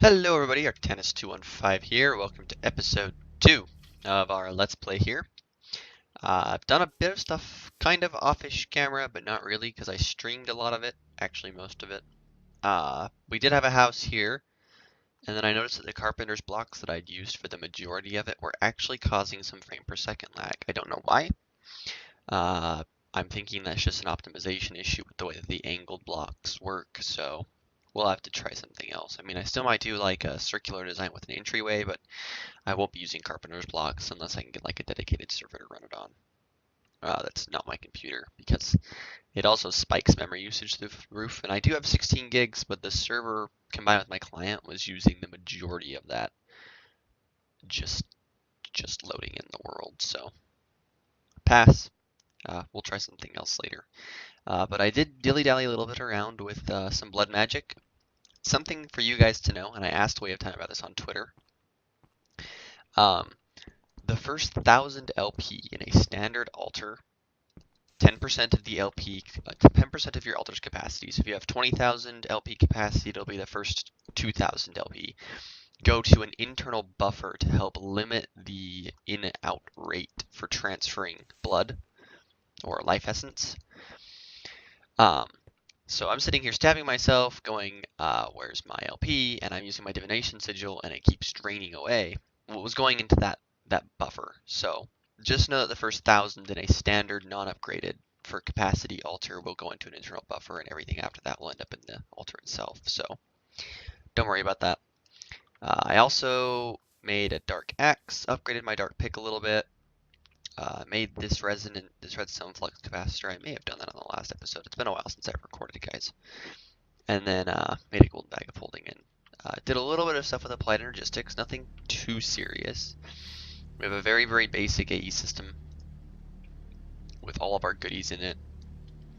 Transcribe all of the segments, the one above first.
Hello everybody, Artanis215 here. Welcome to episode 2 of our Let's Play here. I've done a bit of stuff kind of offish camera, but not really because I streamed a lot of it, actually most of it. We did have a house here, and then I noticed that the carpenter's blocks that I'd used for the majority of it were actually causing some frame per second lag. I don't know why. I'm thinking that's just an optimization issue with the way that the angled blocks work, so we'll have to try something else. I mean, I still might do like a circular design with an entryway, but I won't be using carpenter's blocks unless I can get like a dedicated server to run it on. That's not my computer because it also spikes memory usage through the roof, and I do have 16 gigs, but the server combined with my client was using the majority of that just loading in the world, so pass. We'll try something else later. But I did dilly-dally a little bit around with some blood magic. Something for you guys to know, and I asked Way of Time about this on Twitter. The first 1,000 LP in a standard altar, 10% of the LP, 10% of your altar's capacity. So if you have 20,000 LP capacity, it'll be the first 2,000 LP. Go to an internal buffer to help limit the in-out rate for transferring blood or life essence. So I'm sitting here stabbing myself, going, where's my LP? And I'm using my divination sigil, and it keeps draining away what was going into that buffer. So just know that the first 1,000 in a standard non-upgraded for capacity altar will go into an internal buffer, and everything after that will end up in the altar itself. So don't worry about that. I also made a dark axe, upgraded my dark pick a little bit. Made this redstone flux capacitor. I may have done that on the last episode. It's been a while since I've recorded, guys. And then made a golden bag of holding in. Did a little bit of stuff with applied energistics, nothing too serious. We have a very, very basic AE system with all of our goodies in it,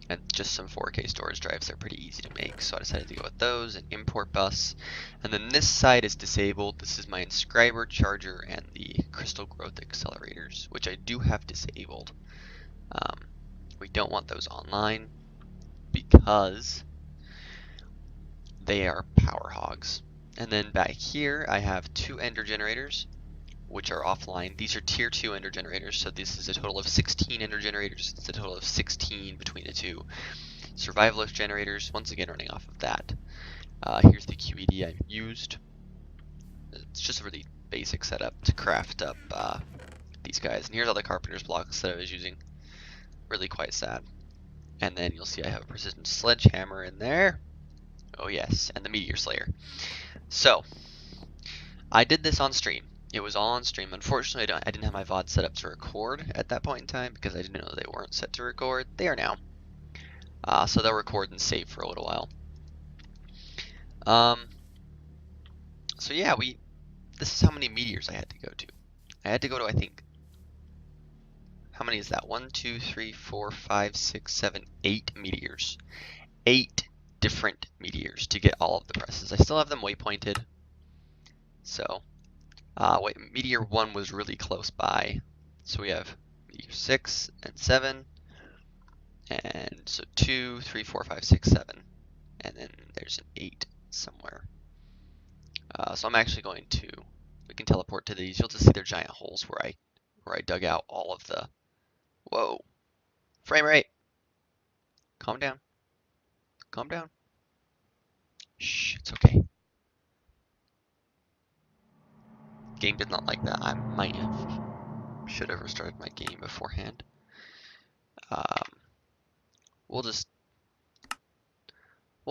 and just some 4K storage drives. They're pretty easy to make, so I decided to go with those, an import bus. And then this side is disabled. This is my inscriber charger and the crystal growth accelerators, which I do have disabled. We don't want those online because they are power hogs. And then back here I have 2 ender generators, which are offline. These are tier 2 ender generators, so this is a total of 16 ender generators. It's a total of 16 between the two. Survivalist generators, once again running off of that. Here's the QED I used. It's just a really basic setup to craft up these guys. And here's all the carpenter's blocks that I was using. Really quite sad. And then you'll see I have a precision sledgehammer in there. Oh yes, and the meteor slayer. So I did this on stream. It was all on stream. Unfortunately, I didn't have my VOD set up to record at that point in time because I didn't know they weren't set to record. They are now. So they'll record and save for a little while. So yeah, this is how many meteors I had to go to. I had to go to, I think, how many is that? 1, 2, 3, 4, 5, 6, 7, 8 meteors. 8 different meteors to get all of the presses. I still have them waypointed. So, meteor 1 was really close by. So we have meteor 6 and 7. And so 2, 3, 4, 5, 6, 7. And then there's an 8 somewhere. So I'm actually going to, we can teleport to these. You'll just see they're giant holes where I dug out all of the, whoa, frame rate. Calm down. Calm down. Shh, it's okay. Game did not like that. I should have restarted my game beforehand. We'll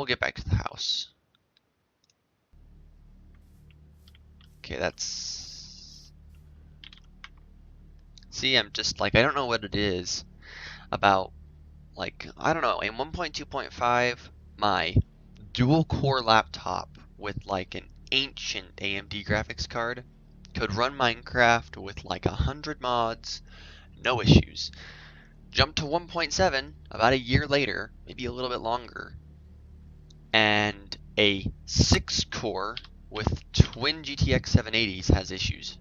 get back to the house. Okay, see, I'm just like, I don't know what it is about, like, I don't know, in 1.2.5, my dual core laptop with like an ancient AMD graphics card could run Minecraft with like 100 mods, no issues. Jump to 1.7 about a year later, maybe a little bit longer, and a 6-core with twin GTX 780s has issues.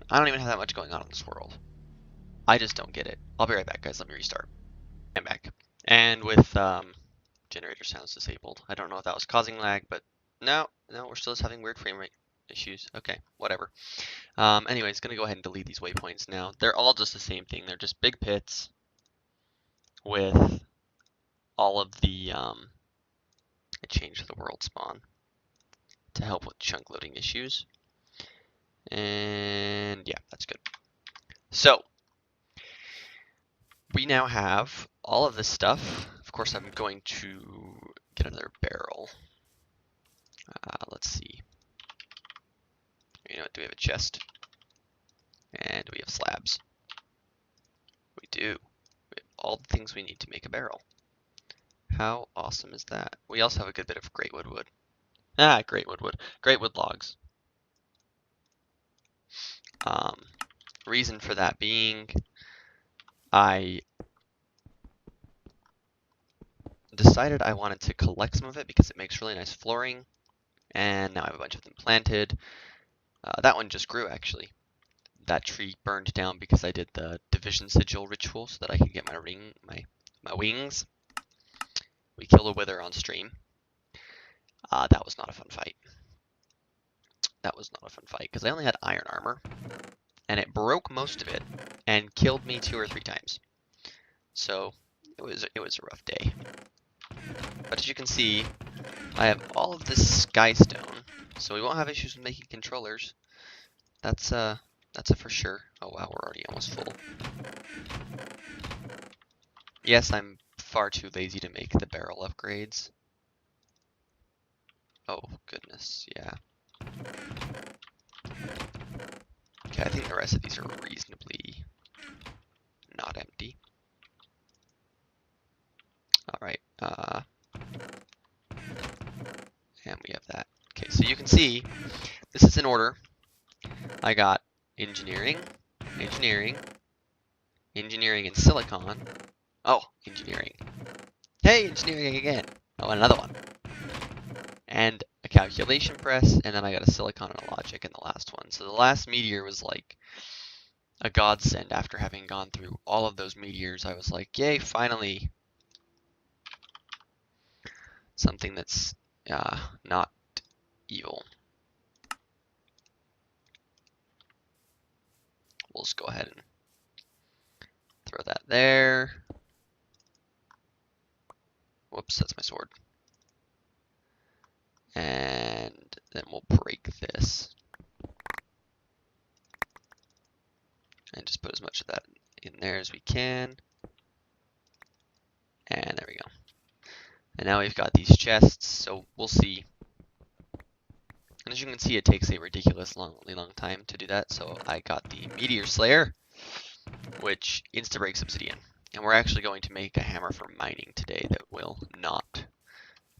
I don't even have that much going on in this world. I just don't get it. I'll be right back, guys. Let me restart. I'm back. And with Generator sounds disabled. I don't know if that was causing lag, but no, we're still just having weird frame rate issues. Okay, whatever. Anyways, gonna go ahead and delete these waypoints now. They're all just the same thing. They're just big pits with all of the, I changed the world spawn to help with chunk loading issues. And yeah, that's good. So, we now have all of this stuff. Of course, I'm going to get another barrel. Let's see. You know what, do we have a chest? And do we have slabs? We do. We have all the things we need to make a barrel. How awesome is that? We also have a good bit of greatwood wood. Greatwood logs. Reason for that being, I decided I wanted to collect some of it because it makes really nice flooring, and now I have a bunch of them planted. That one just grew, actually. That tree burned down because I did the division sigil ritual so that I could get my wings. We killed a wither on stream. That was not a fun fight. That was not a fun fight because I only had iron armor, and it broke most of it and killed me 2 or 3 times. So it was a rough day. But as you can see, I have all of this skystone, so we won't have issues with making controllers. That's a for sure. Oh wow, we're already almost full. Yes, I'm far too lazy to make the barrel upgrades. Oh goodness, yeah. Okay, I think the rest of these are reasonably not empty. Alright, and we have that. Okay, so you can see, this is in order. I got engineering, engineering, engineering and silicon. Oh, engineering. Hey, engineering again. Oh, and another one. And a calculation press, and then I got a silicon and a logic in the last one. So the last meteor was like a godsend. After having gone through all of those meteors, I was like, yay, finally. Something that's not evil. We'll just go ahead and throw that there. Whoops, that's my sword. And then we'll break this. And just put as much of that in there as we can. And there we go. And now we've got these chests, so we'll see. And as you can see, it takes a ridiculously long time to do that. So I got the Meteor Slayer, which insta-breaks obsidian. And we're actually going to make a hammer for mining today that will not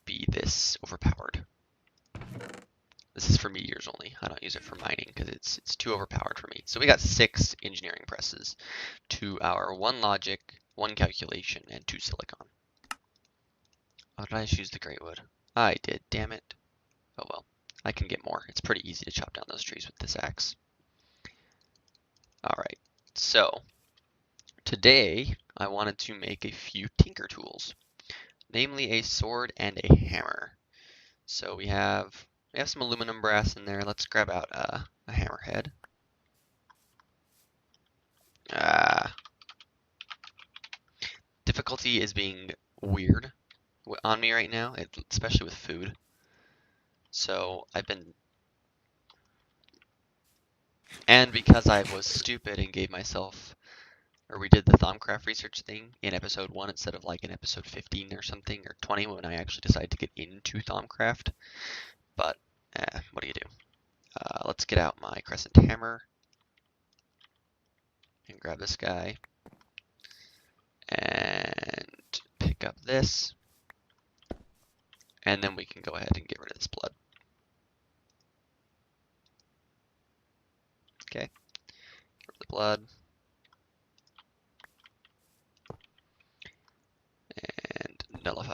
be this overpowered. This is for meteors only. I don't use it for mining because it's too overpowered for me. So we got 6 engineering presses to our 1 logic, 1 calculation, and 2 silicon. Oh, did I just use the greatwood? I did, damn it. Oh well, I can get more. It's pretty easy to chop down those trees with this axe. Alright, so today I wanted to make a few tinker tools, namely a sword and a hammer. So we have some aluminum brass in there. Let's grab out a hammerhead. Difficulty is being weird on me right now, especially with food. So I've been, and because I was stupid and gave myself, or we did the Thaumcraft research thing in episode 1 instead of like in episode 15 or something, or 20 when I actually decided to get into Thaumcraft. But what do you do? Let's get out my crescent hammer and grab this guy and pick up this, and then we can go ahead and get rid of this blood. Okay, get rid of the blood. And nullify.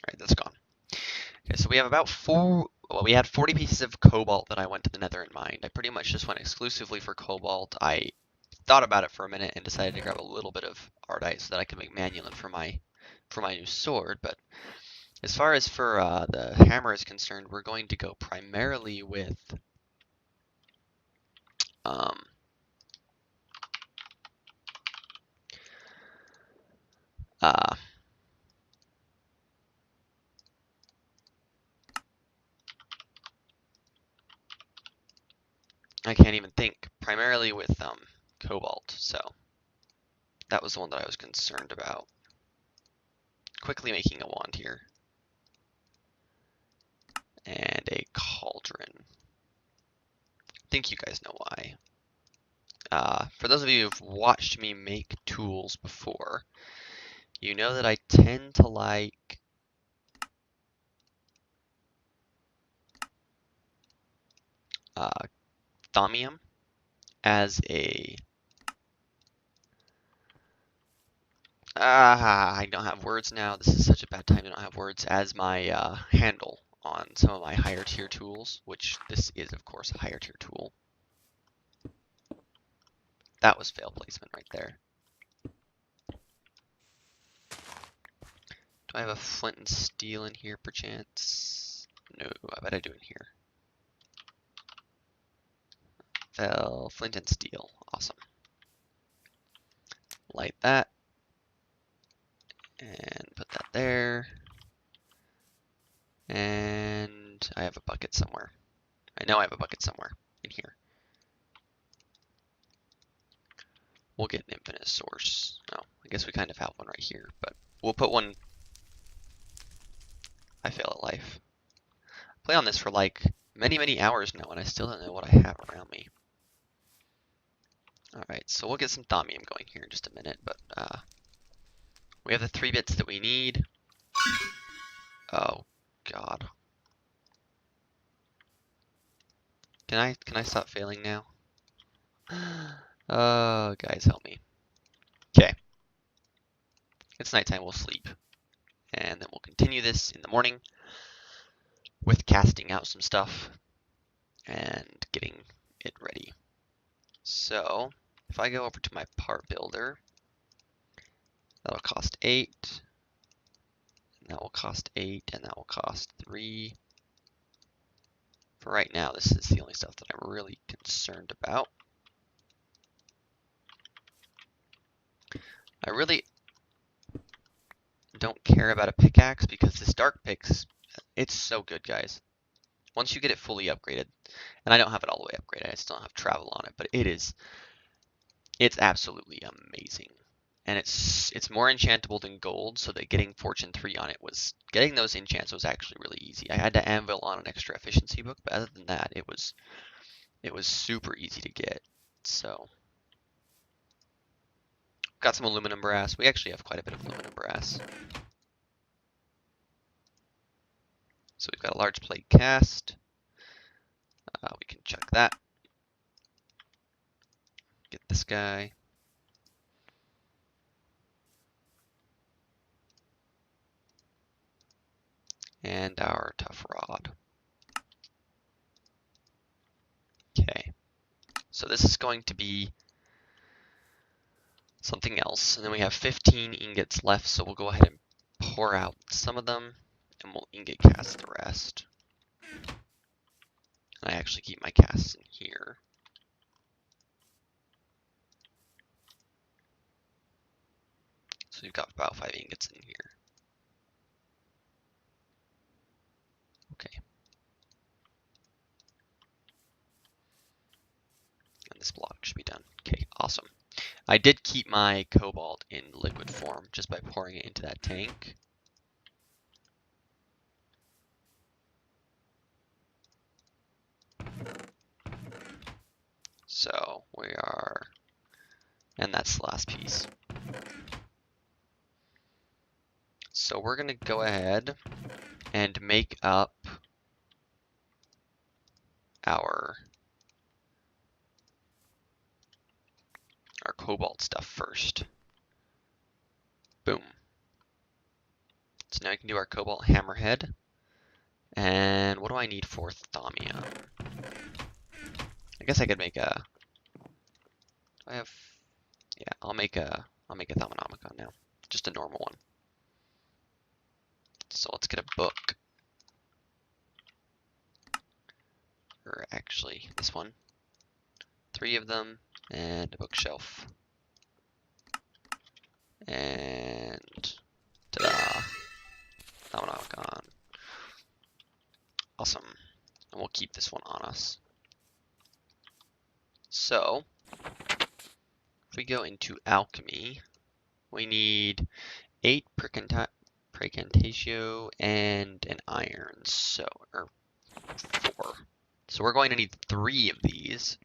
Alright, that's gone. Okay, so we have about we had 40 pieces of cobalt that I went to the nether and mined. I pretty much just went exclusively for cobalt. I thought about it for a minute and decided to grab a little bit of ardite so that I could make manulant for for my new sword, but as far as for the hammer is concerned, we're going to go primarily with uh, I can't even think, primarily with Cobalt, so that was the one that I was concerned about. Quickly making a wand here. And a cauldron. I think you guys know why. For those of you who've watched me make tools before, you know that I tend to like thaumium as a I don't have words now. This is such a bad time to not have words. As my handle on some of my higher tier tools, which this is of course a higher tier tool. That was fail placement right there. Do I have a flint and steel in here perchance? No, I bet I do in here. Fell flint and steel. Awesome. Light that. And put that there. And I have a bucket somewhere. I know I have a bucket somewhere in here. We'll get an infinite source. Oh, I guess we kind of have one right here, but we'll put one. I fail at life. Play on this for like many hours now, and I still don't know what I have around me. Alright, so we'll get some thaumium going here in just a minute, but we have the 3 bits that we need. Oh god. Can I stop failing now? Oh, guys, help me. Okay. It's nighttime, we'll sleep. And then we'll continue this in the morning with casting out some stuff and getting it ready. So, if I go over to my part builder, that'll cost 8, and that will cost 8, and that will cost 3. For right now, this is the only stuff that I'm really concerned about. I really don't care about a pickaxe because this dark picks, it's so good, guys. Once you get it fully upgraded, and I don't have it all the way upgraded, I still don't have travel on it, but it's absolutely amazing. And it's more enchantable than gold, so that getting Fortune 3 on it getting those enchants was actually really easy. I had to anvil on an extra efficiency book, but other than that, it was super easy to get. So got some aluminum brass. We actually have quite a bit of aluminum brass. So we've got a large plate cast. We can chuck that. Get this guy. And our tough rod. Okay. So this is going to be something else. And then we have 15 ingots left, so we'll go ahead and pour out some of them, and we'll ingot cast the rest. I actually keep my casts in here. So we've got about 5 ingots in here. Okay. And this block should be done. Okay, awesome. I did keep my cobalt in liquid form just by pouring it into that tank. So we are, and that's the last piece. So we're gonna go ahead and make up our cobalt stuff first. Boom. So now I can do our cobalt hammerhead. And what do I need for thaumium? I guess I could make a. Yeah, I'll make a Thaumonomicon now, just a normal one. So let's get a book. Or actually, this one. 3 of them, and a bookshelf. And ta-da! That one all gone. Awesome. And we'll keep this one on us. So, if we go into alchemy, we need 8 precantatio and an iron. So, or 4. So we're going to need 3 of these.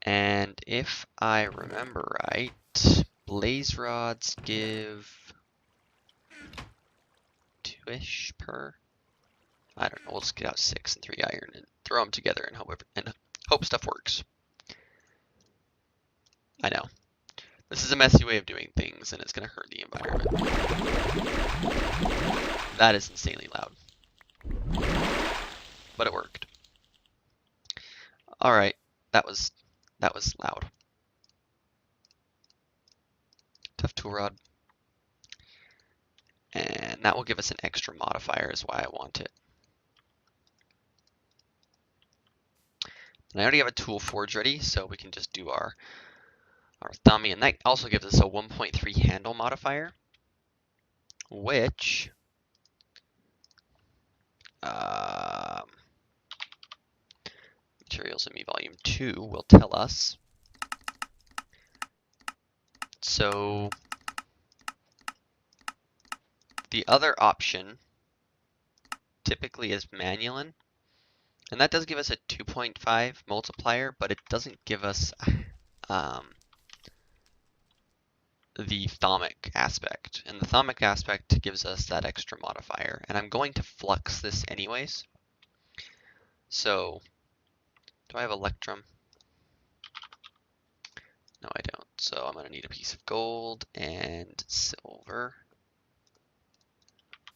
And if I remember right, blaze rods give 2-ish per. I don't know. We'll just get out 6 and 3 iron and throw them together and hope stuff works. I know. This is a messy way of doing things, and it's going to hurt the environment. That is insanely loud. But it worked. All right. That was loud. Tough tool rod. And that will give us an extra modifier is why I want it. And I already have a tool forge ready, so we can just do our thummy, and that also gives us a 1.3 handle modifier, which materials in me volume 2 will tell us. So the other option typically is manualin, and that does give us a 2.5 multiplier, but it doesn't give us the thaumic aspect, and the thaumic aspect gives us that extra modifier, and I'm going to flux this anyways. So do I have electrum? No, I don't. So I'm going to need a piece of gold and silver,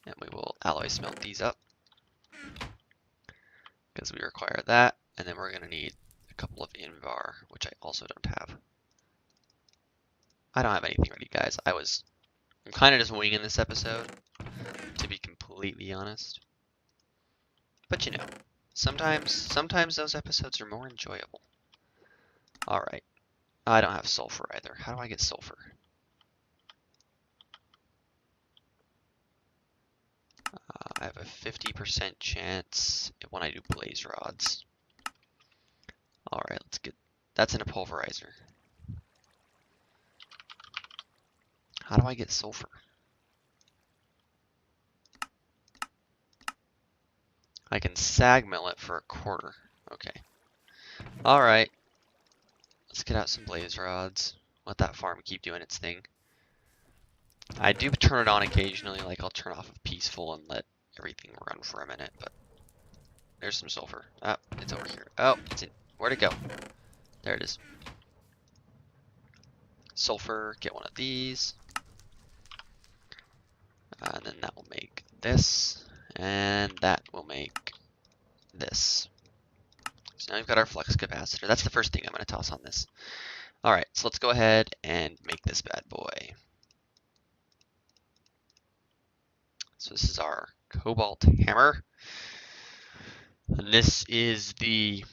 and we will alloy smelt these up because we require that, and then we're going to need a couple of invar, which I also don't have. I don't have anything ready, guys. I'm kind of just winging this episode, to be completely honest. But you know, sometimes those episodes are more enjoyable. All right. I don't have sulfur either. How do I get sulfur? I have a 50% chance when I do blaze rods. All right, let's get. That's in a pulverizer. How do I get sulfur? I can sag mill it for a quarter. Okay. All right. Let's get out some blaze rods. Let that farm keep doing its thing. I do turn it on occasionally, like I'll turn off peaceful and let everything run for a minute, but there's some sulfur. Oh, it's over here. Oh, it's in. Where'd it go? There it is. Sulfur, get one of these. And then that will make this, and that will make this. So now we've got our flux capacitor. That's the first thing I'm going to toss on this. All right, so let's go ahead and make this bad boy. So this is our Cobalt hammer. And this is the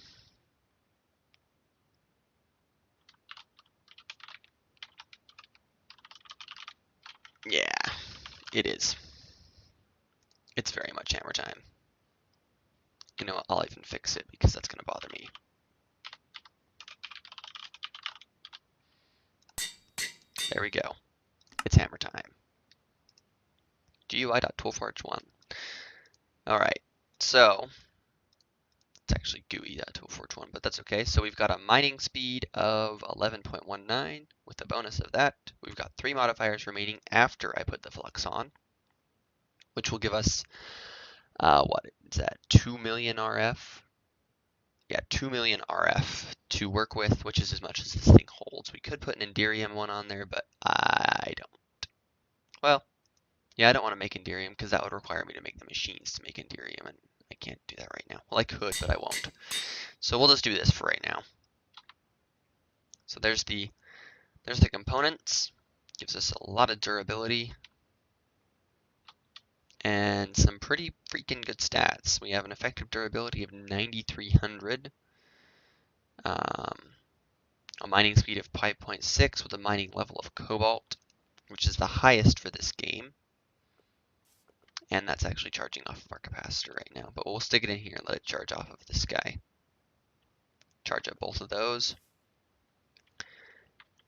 yeah, it is. It's very much hammer time. You know what, I'll even fix it because that's going to bother me. There we go. It's hammer time. GUI.toolforge1. Alright, so it's actually GUI.toolforge1, but that's okay. So we've got a mining speed of 11.19 with the bonus of that. We've got 3 modifiers remaining after I put the flux on, which will give us, what is that, 2 million RF? Yeah, 2 million RF to work with, which is as much as this thing holds. We could put an Enderium one on there, but I don't. Well, yeah, I don't want to make Enderium because that would require me to make the machines to make Enderium, and I can't do that right now. Well, I could, but I won't. So we'll just do this for right now. So there's the components. Gives us a lot of durability. and some pretty freaking good stats. We have an effective durability of 9,300, a mining speed of 5.6 with a mining level of Cobalt, which is the highest for this game. And that's actually charging off of our capacitor right now, but we'll stick it in here and let it charge off of this guy. Charge up both of those.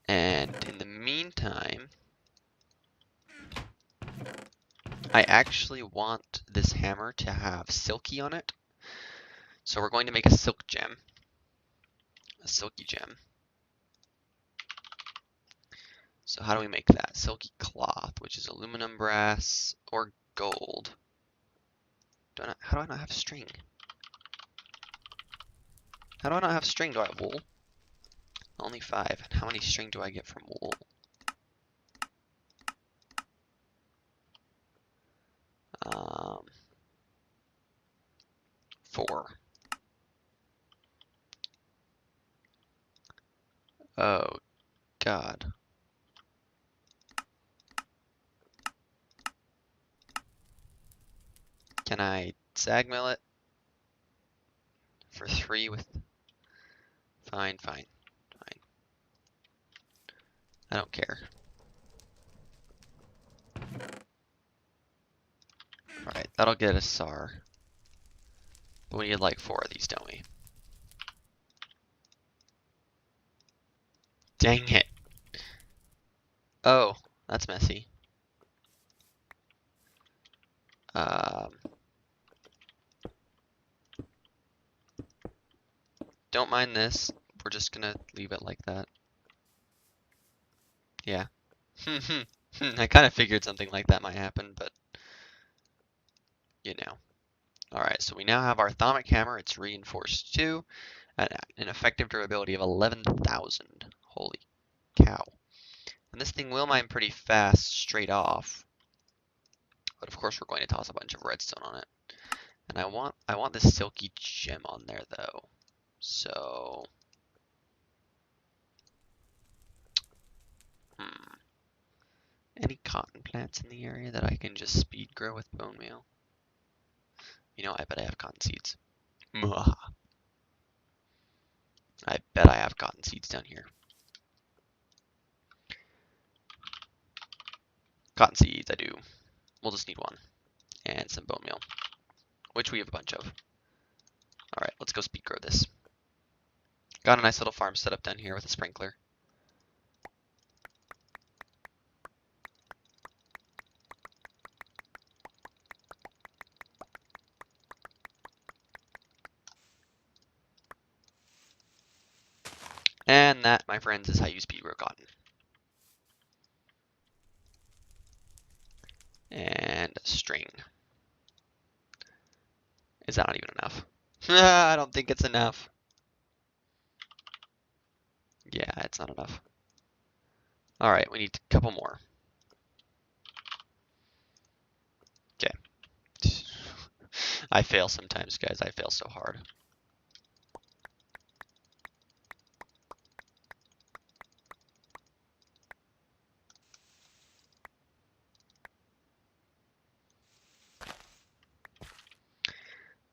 And in the meantime, I actually want this hammer to have silky on it. So we're going to make a silk gem. A silky gem. So how do we make that? Silky cloth, which is aluminum, brass, or gold. How do I not have string? How do I not have string? Do I have wool? Only 5. And how many string do I get from wool? Um, 4. Oh, God. Can I sag mill it? For 3 with... Fine. I don't care. Alright, that'll get us SAR. But we need like 4 of these, don't we? Dang it. Oh, that's messy. Don't mind this. We're just gonna leave it like that. Yeah. I kind of figured something like that might happen, but you know. Alright, so we now have our atomic hammer. It's reinforced 2, at an effective durability of 11,000. Holy cow. And this thing will mine pretty fast straight off. But of course we're going to toss a bunch of redstone on it. And I want this silky gem on there though. So any cotton plants in the area that I can just speed grow with bone meal? You know, I bet I have cotton seeds. I bet I have cotton seeds down here. Cotton seeds, I do. We'll just need 1. And some bone meal, which we have a bunch of. Alright, let's go speed grow this. Got a nice little farm set up down here with a sprinkler. And that, my friends, is how you speed grow cotton. And string. Is that not even enough? I don't think it's enough. Yeah, it's not enough. Alright, we need a couple more. Okay. I fail sometimes, guys. I fail so hard.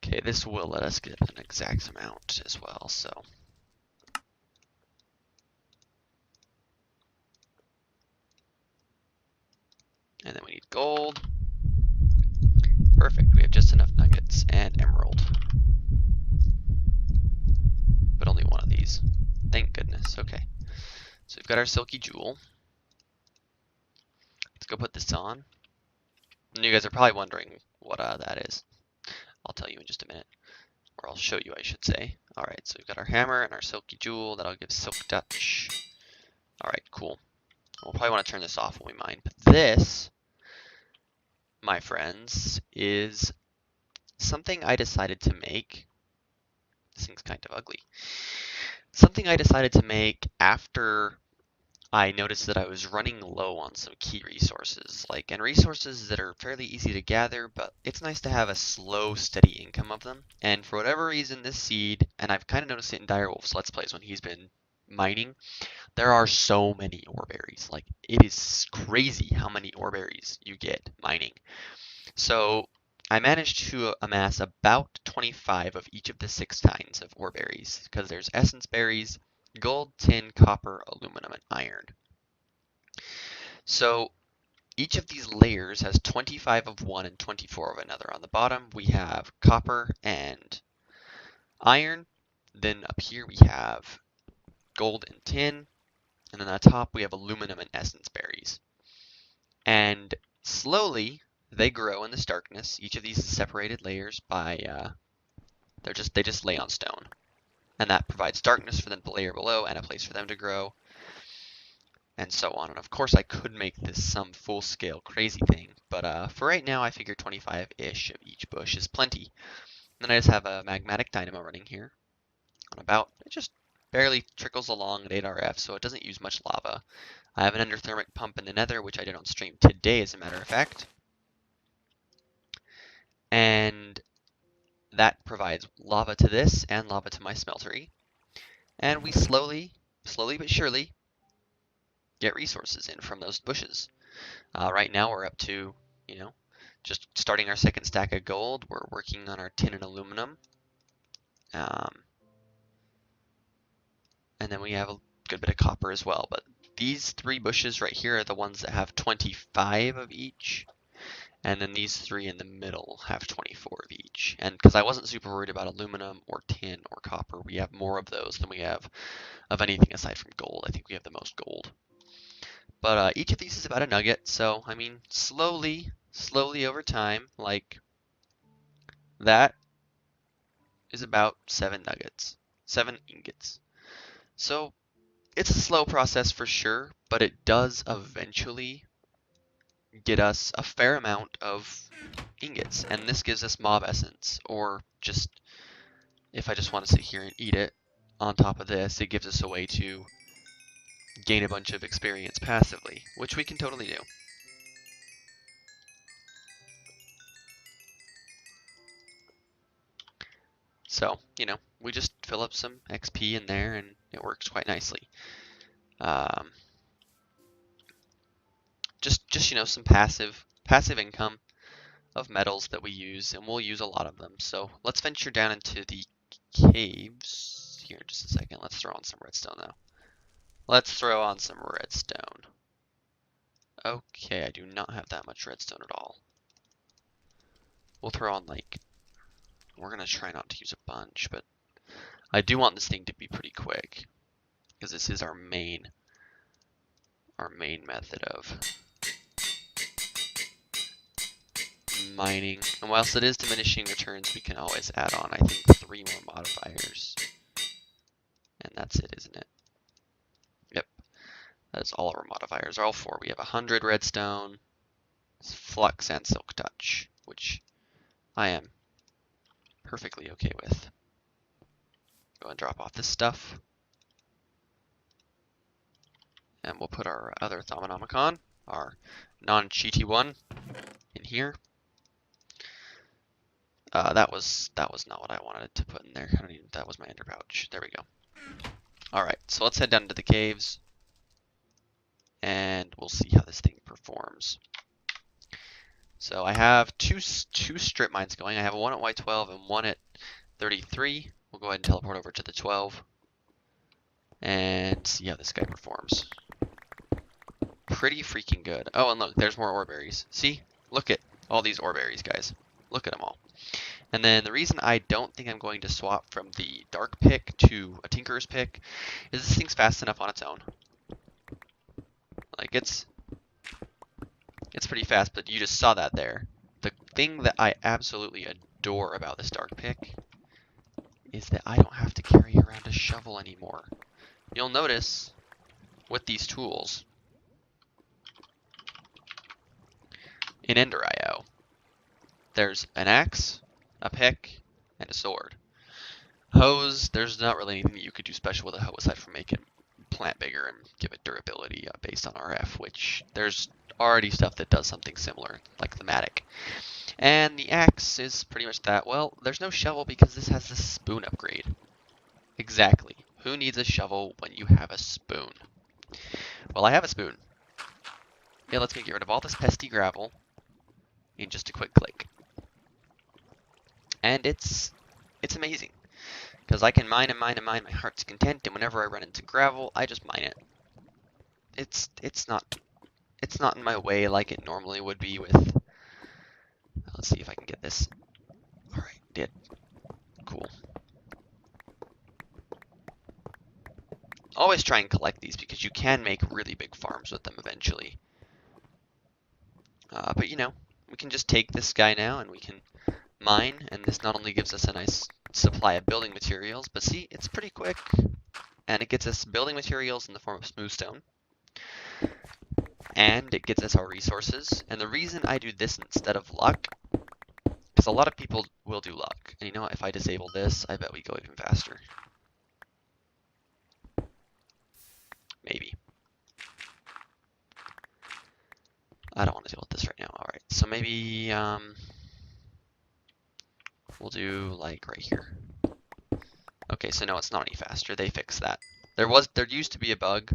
Okay, this will let us get an exact amount as well, so. And then we need gold. Perfect, we have just enough nuggets and emerald. But only 1 of these. Thank goodness, okay. So we've got our silky jewel. Let's go put this on. And you guys are probably wondering what that is. I'll tell you in just a minute. Or I'll show you, I should say. Alright, so we've got our hammer and our silky jewel. That'll give silk touch. Alright, cool. We'll probably want to turn this off when we mine. But this, my friends, is something I decided to make. This thing's kind of ugly. Something I decided to make after I noticed that I was running low on some key resources, and resources that are fairly easy to gather, but it's nice to have a slow, steady income of them. And for whatever reason, this seed, and I've kind of noticed it in Direwolf's Let's Plays when he's been mining, there are so many oreberrys. It is crazy how many oreberrys you get mining. So I managed to amass about 25 of each of the 6 kinds of ore berries, because there's essence berries, gold, tin, copper, aluminum, and iron. So each of these layers has 25 of one and 24 of another. On the bottom we have copper and iron. Then up here we have gold and tin. And then on the top we have aluminum and essence berries. And slowly they grow in this darkness. Each of these is separated layers by they just lay on stone. And that provides darkness for them to layer below and a place for them to grow. And so on. And of course I could make this some full-scale crazy thing, but for right now I figure 25-ish of each bush is plenty. And then I just have a magmatic dynamo running here on about, it just barely trickles along at 8 RF, so it doesn't use much lava. I have an endothermic pump in the nether, which I did on stream today as a matter of fact. And that provides lava to this and lava to my smeltery. And we slowly but surely get resources in from those bushes. Right now we're up to, just starting our second stack of gold. We're working on our tin and aluminum. And then we have a good bit of copper as well. But these 3 bushes right here are the ones that have 25 of each. And then these 3 in the middle have 24 of each. And because I wasn't super worried about aluminum or tin or copper, we have more of those than we have of anything aside from gold. I think we have the most gold. But each of these is about a nugget, so, I mean, slowly over time, like, that is about 7 nuggets, 7 ingots. So, it's a slow process for sure, but it does eventually get us a fair amount of ingots, and this gives us mob essence, or just, if I just want to sit here and eat it, on top of this, it gives us a way to gain a bunch of experience passively, which we can totally do. So, we just fill up some XP in there and it works quite nicely. Just some passive income of metals that we use, and we'll use a lot of them. So let's venture down into the caves here in just a second. Let's throw on some redstone though. Let's throw on some redstone. Okay, I do not have that much redstone at all. We'll throw on we're gonna try not to use a bunch, but I do want this thing to be pretty quick because this is our main method of mining. And whilst it is diminishing returns, we can always add on, I think, 3 more modifiers. And that's it, isn't it? Yep. That is all our modifiers, all 4. We have 100 redstone, flux, and silk touch, which I am perfectly okay with. Go and drop off this stuff. And we'll put our other Thaumonomicon, our non-cheaty one, in here. That was not what I wanted to put in there. That was my ender pouch. There we go. Alright, so let's head down to the caves. And we'll see how this thing performs. So I have two strip mines going. I have one at Y12 and one at 33. We'll go ahead and teleport over to the 12. And see how this guy performs. Pretty freaking good. Oh, and look, there's more ore berries. See? Look at all these ore berries, guys. Look at them all. And then the reason I don't think I'm going to swap from the dark pick to a tinkerer's pick is this thing's fast enough on its own. Like, it's pretty fast, but you just saw that there. The thing that I absolutely adore about this dark pick is that I don't have to carry around a shovel anymore. You'll notice with these tools in Ender IO, there's an axe, a pick, and a sword. Hose, there's not really anything that you could do special with a hoe aside from make it plant bigger and give it durability based on RF, which there's already stuff that does something similar, like the Matic. And the axe is pretty much that. Well, there's no shovel because this has the spoon upgrade. Exactly. Who needs a shovel when you have a spoon? Well, I have a spoon. It lets me get rid of all this pesky gravel in just a quick click. And it's amazing, because I can mine and mine and mine my heart's content, and whenever I run into gravel, I just mine it. It's not in my way like it normally would be with. Let's see if I can get this. All right, did. Cool. Always try and collect these because you can make really big farms with them eventually. But you know, we can just take this guy now and we can mine, and this not only gives us a nice supply of building materials, but see, it's pretty quick, and it gets us building materials in the form of smooth stone, and it gets us our resources. And the reason I do this instead of luck, because a lot of people will do luck, and you know what, if I disable this, I bet we go even faster. Maybe. I don't want to deal with this right now. Alright, so maybe we'll do like right here. Okay, so no, it's not any faster. They fixed that. There used to be a bug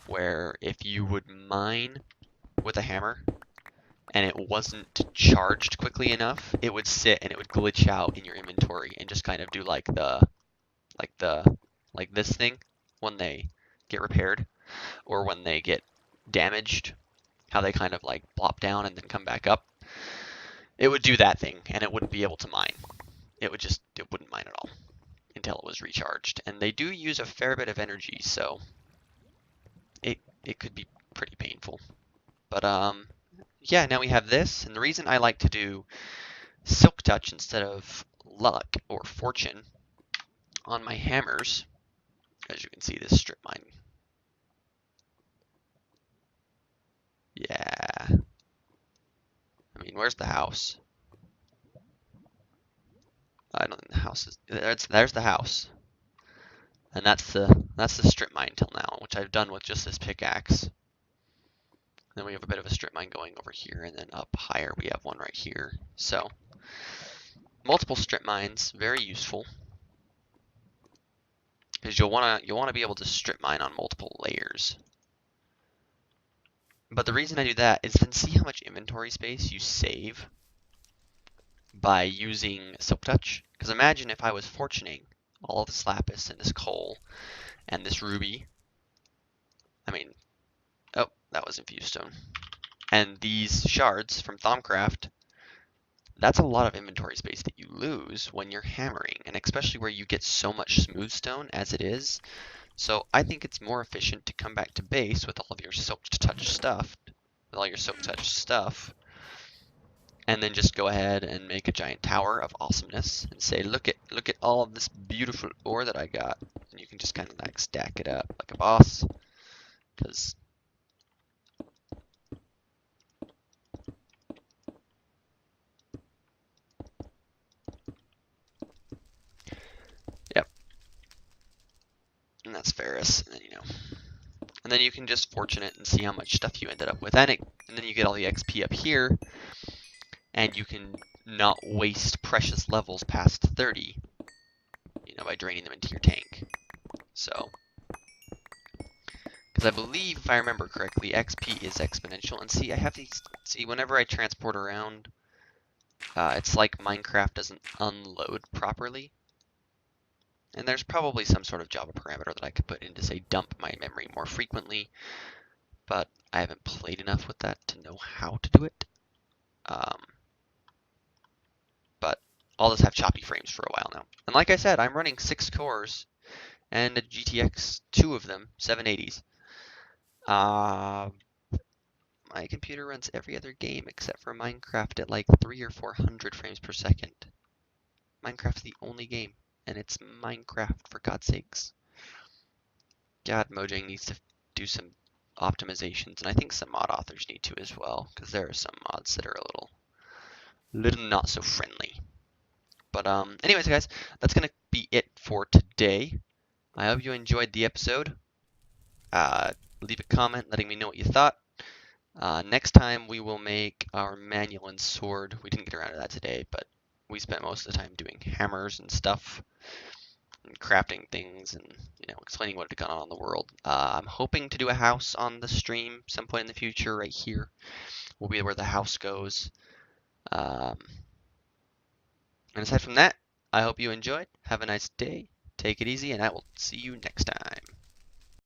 where if you would mine with a hammer and it wasn't charged quickly enough, it would sit and it would glitch out in your inventory and just kind of do like this thing when they get repaired or when they get damaged, how they kind of like plop down and then come back up. It would do that thing and it wouldn't be able to mine. It wouldn't mine at all until it was recharged. And they do use a fair bit of energy, so it could be pretty painful. But yeah, now we have this, and the reason I like to do Silk Touch instead of luck or fortune on my hammers, as you can see, this strip mine. Yeah. I mean, where's the house? I don't think the house is. There's the house, and that's the strip mine till now, which I've done with just this pickaxe. Then we have a bit of a strip mine going over here, and then up higher we have one right here. So multiple strip mines, very useful, because you'll wanna be able to strip mine on multiple layers. But the reason I do that is then see how much inventory space you save by using Silk Touch. Because imagine if I was fortuning all of this lapis and this coal and this ruby. I mean, oh, that was infused stone. And these shards from Thaumcraft, that's a lot of inventory space that you lose when you're hammering, and especially where you get so much smooth stone as it is. So I think it's more efficient to come back to base with all of your Silk Touch stuff, and then just go ahead and make a giant tower of awesomeness and say, look at all of this beautiful ore that I got. And you can just kind of like stack it up like a boss, because yep, and that's Ferris, and then and then you can just fortune it and see how much stuff you ended up with, and then you get all the XP up here, and you can not waste precious levels past 30, by draining them into your tank. So, because I believe, if I remember correctly, XP is exponential, and see, I have these, whenever I transport around, it's like Minecraft doesn't unload properly. And there's probably some sort of Java parameter that I could put in to say dump my memory more frequently, but I haven't played enough with that to know how to do it. But I'll just have choppy frames for a while now. And like I said, I'm running 6 cores and a GTX, 2 of them, 780s. My computer runs every other game except for Minecraft at like 300 or 400 frames per second. Minecraft's the only game. And it's Minecraft, for God's sakes. God, Mojang needs to do some optimizations, and I think some mod authors need to as well, because there are some mods that are a little not so friendly. But anyways, guys, that's gonna be it for today. I hope you enjoyed the episode. Leave a comment letting me know what you thought. Next time we will make our manual and sword. We didn't get around to that today, but we spent most of the time doing hammers and stuff, and crafting things, and explaining what had gone on in the world. I'm hoping to do a house on the stream some point in the future. Right here will be where the house goes. And aside from that, I hope you enjoyed. Have a nice day. Take it easy, and I will see you next time.